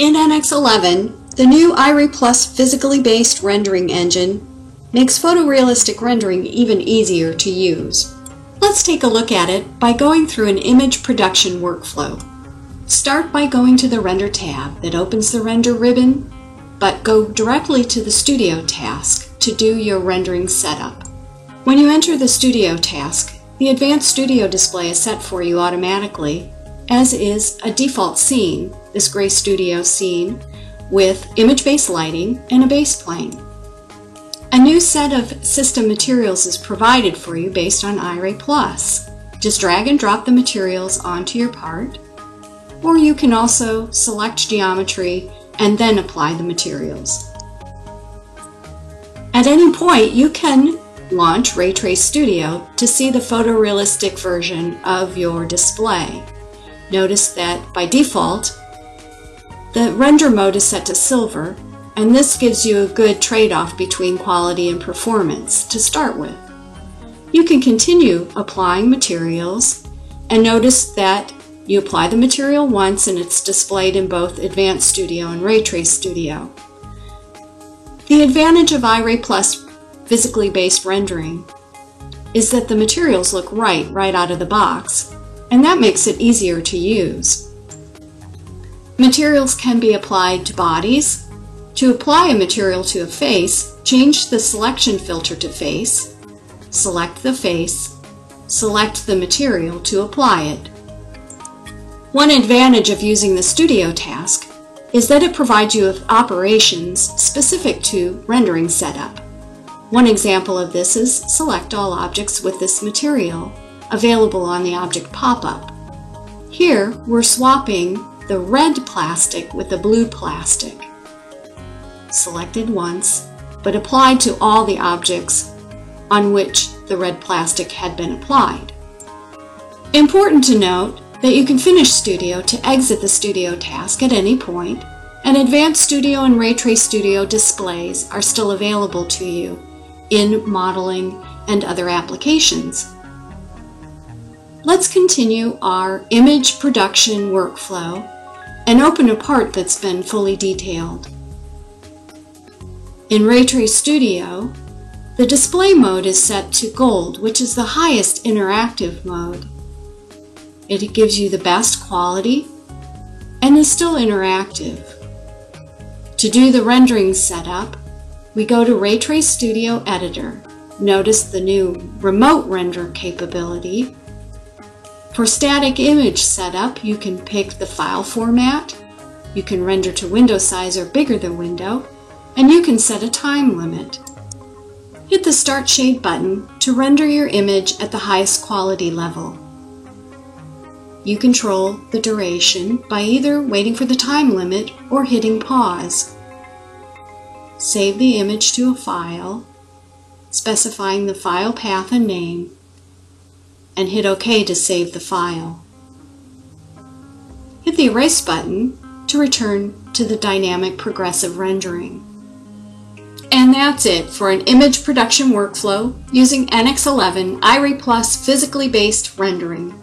In NX11, the new Iray Plus physically based rendering engine makes photorealistic rendering even easier to use. Let's take a look at it by going through an image production workflow. Start by going to the Render tab that opens the Render ribbon, but go directly to the Studio task to do your rendering setup. When you enter the Studio task, the Advanced Studio display is set for you automatically, as is a default scene, this gray studio scene, with image-based lighting and a base plane. A new set of system materials is provided for you based on Iray Plus. Just drag and drop the materials onto your part, or you can also select geometry and then apply the materials. At any point, you can launch Ray Trace Studio to see the photorealistic version of your display. Notice that by default, the render mode is set to silver, and this gives you a good trade-off between quality and performance to start with. You can continue applying materials, and notice that you apply the material once and it's displayed in both Advanced Studio and Ray Trace Studio. The advantage of Iray Plus physically based rendering is that the materials look right out of the box, and that makes it easier to use. Materials can be applied to bodies. To apply a material to a face, change the selection filter to face, select the face, select the material to apply it. One advantage of using the Studio task is that it provides you with operations specific to rendering setup. One example of this is Select All Objects with this material, available on the Object pop-up. Here, we're swapping the red plastic with the blue plastic. Selected once, but applied to all the objects on which the red plastic had been applied. Important to note that you can finish Studio to exit the Studio task at any point, and Advanced Studio and Ray Trace Studio displays are still available to you in modeling and other applications. Let's continue our image production workflow and open a part that's been fully detailed. In Ray Trace Studio, the display mode is set to gold, which is the highest interactive mode. It gives you the best quality and is still interactive. To do the rendering setup, we go to Ray Trace Studio Editor. Notice the new remote render capability. For static image setup, you can pick the file format, you can render to window size or bigger than window, and you can set a time limit. Hit the Start Shade button to render your image at the highest quality level. You control the duration by either waiting for the time limit or hitting pause. Save the image to a file, specifying the file path and name, and hit OK to save the file. Hit the Erase button to return to the dynamic progressive rendering. And that's it for an image production workflow using NX11 Iray Plus physically based rendering.